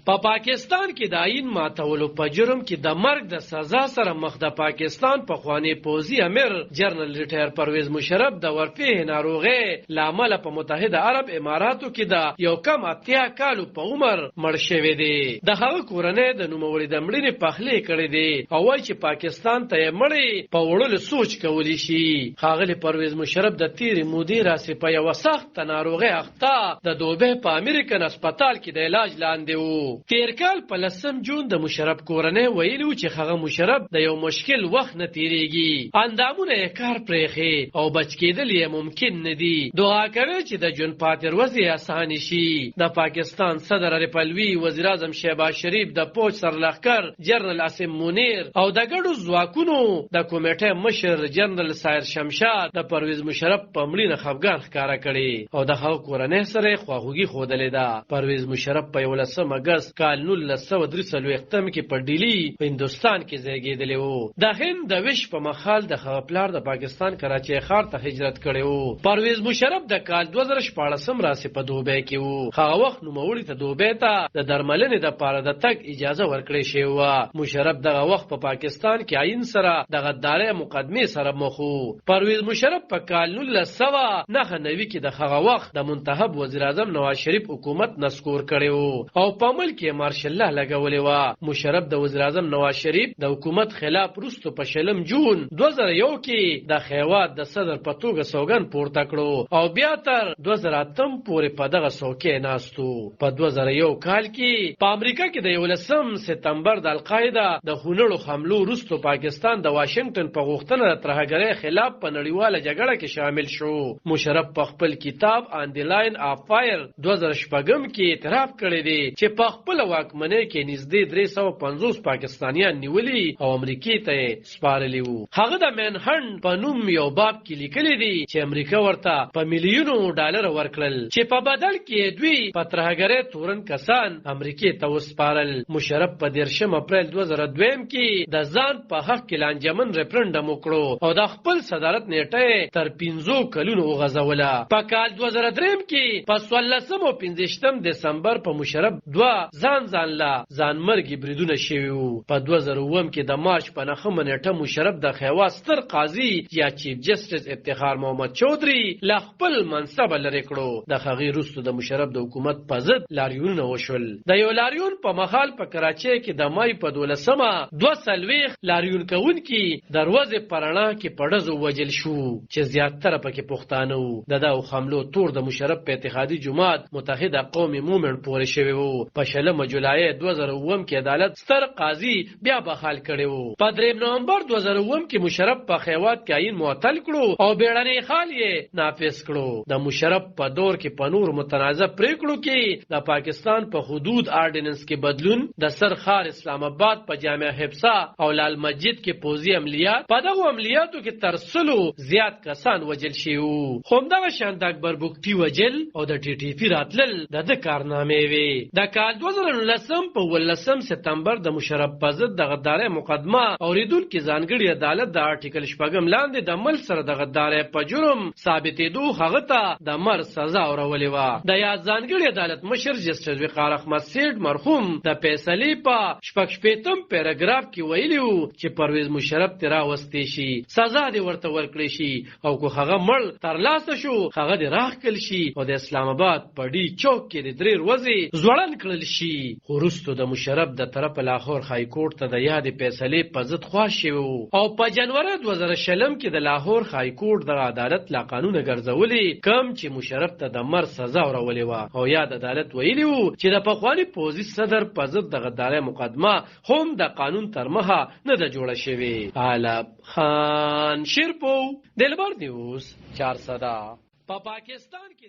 په پاکستان کې د آئین ماتولو په جرم کې د مرګ د سزا سره مخ د پاکستان پخوانی پوځي امیر جنرال ریټایر پرویز مشرف د ورپېښې ناروغۍ له امله په متحده عرب اماراتو کې د یو کم 80 کالو په عمر مړ شوی دی. د هغه کورنۍ د نوموړي د مړینې پخلی کړی دی او وایي چې پاکستان ته یې مړی په وړلو سوچ کولی شي. ښاغلی پرویز مشرف د تېرې مودې راسې په یوه سخته ناروغۍ اخته د دوبۍ په امریکن هسپتال کې د علاج لاندې و. تیر کال په 10 جون د مشرف کورنۍ ویلي و چې هغه مشرف د یو مشکل وخت نه تیریږي، اندامونه یې کار پرېښي او بچ کېدل یې ممکن نه دي. دعا کوي چې د ژوند پاتې ورځې اسانې شي. د پاکستان صدر ریپلوي وزیر اعظم شهباز شریف د پوج سرلښکر جنرال عاصم منیر او د ګډو ځواکونو د کمیټې مشر جنرال سایر شمشاد د پرویز مشرف په مړینه خفګان ښکاره کړي او د هغه کورنۍ سره خواخوږي ښودلې ده. پرویز مشرف په 11 اگست کال 1943 کې په ډیلی په هندوستان کې زیږیدلی و. د هند د ویش په مخال د هغه پلار د پاکستان کراچۍ ښار ته هجرت کړی و. پرویز مشرف د کال 2014 راسې په دوبۍ کې و. هغه وخت نوموړي ته دوبۍ ته د درملنې دپاره د تګ اجازه ورکړې شوې وه. مشرف دغه وخت په پاکستان کې آئین سره د غدارۍ مقدمې سره مخ و. پرویز مشرف په کال 1999 کې د هغه وخت د منتخب وزیر اعظم نواز شریف حکومت نسکور کړی و او په عمل کې مارشل الله لګولې وه. مشرف د وزیر اعظم نواز شریف د حکومت خلاف وروسته په 20 جون 2001 کې د خیوات د صدر په توګه سوګند پورته کړو او بیا تر 2008 پورې په دغه څوکۍ ناست و. په 2001 کال کې په امریکا کې د 11 سپتمبر د القاعده د خونړو حملو وروسته پاکستان د واشنگټن په غوښتنه د ترهګرۍ خلاف په نړیواله جګړه کې شامل شو. مشرف په خپل کتاب آن دی لاین آف فایر 2006 کې اعتراف کړی دی چې په خپل واکمنۍ کې نږدې 350 پاکستانیان نیولي او امریکای ته سپارلي وو. هغه د منهټن په نوم یو باب کې لیکلي دي چې امریکا ورته په میلیونو ډالر ورکړل چې په بدل کې دوی په ترهګرۍ تورن کسان امریکای ته وسپارل. مشرف په 13 اپریل 2002 کې د ځان په حق کې لانجمن ریفرنډم وکړو او د خپل صدارت نیټه تر 15 کلونو وغځوله. په کال 2003 کې په 16 او 15 دسمبر په مشرف ځان لا ځانمرګي بریدونه شوي وو. په 2009 کې د مارچ په 9 نیټه مشرف د خیوات ستر قاضي یا چیف جسټس افتخار محمد چودھری له خپل منصب لرې کړو. د هغې وروسته د مشرف د حکومت په ضد لاریونونه وشول. د یو لاریون په مخال په کراچۍ کې د مای په 12 22 لاریون کوونکي دروازې پرانا کې په ډزو وجل شو چې زیاتره پکې پښتانه وو. د دغو حملو تور د مشرف په اتحادي جماعت متحده قومي مومنټ پورې شوی وو. په 16 جولای 2009 کې عدالت ستر قاضي بیا بحال کړی وو. په 3 نومبر 2009 کې مشرف په خیوات کې آئین معطل کړو او بیړنی خال یې نافذ کړو. د مشرف په دور کې په نور متنازع پریکړو کې د پاکستان په حدود آرډیننس کې بدلون، د سرخار اسلام آباد په جامع حفصه او لال مسجد کې پوځي عملیات، په دغه عملیاتو کې تر 100 زیات کسان وجل شوي وو. همدغه شان د اکبر بګټي وجل او د ټي ټي پی راتلل د کارنامې وي. د کال 2019 په 18 سپتمبر د مشرف په ضد د غدارۍ مقدمه اوریدونکو ځانګړي عدالت د آرټیکل 6 لاندې د عمل سره د غدارۍ په جرم ثابتېدو هغه ته د مرګ سزا ورولې وه. د یاد ځانګړي عدالت مشر جسټس وقار احمد سیټ مرحوم د فیصلې په 16 پیراګراف کې ویلي وو چې پرویز مشرف ته راوستې شي، سزا دې ورته ورکړې شي او که هغه مړ ترلاسه شو هغه دې راښکل شي او د اسلام آباد په ډي چوک کې د 3 ورځې ځوړن کړل شي. وروسته د مشرف د طرف لاهور های کورټ ته د یادې فیصلې په ضد خواست شوی وو او په جنوري 2020 کې د لاهور های کورټ د عدالت لا قانون ګرځولې کم چې مشرف ته د مرګ سزا ورولې وه او یاد عدالت ویلي وو چې د پخواني پوځي صدر په ضد د غدارۍ مقدمه هم د قانون تر مخه نه ده جوړه شوې. علب خان شیرپو دلبر نیوز 400 په پاکستان کې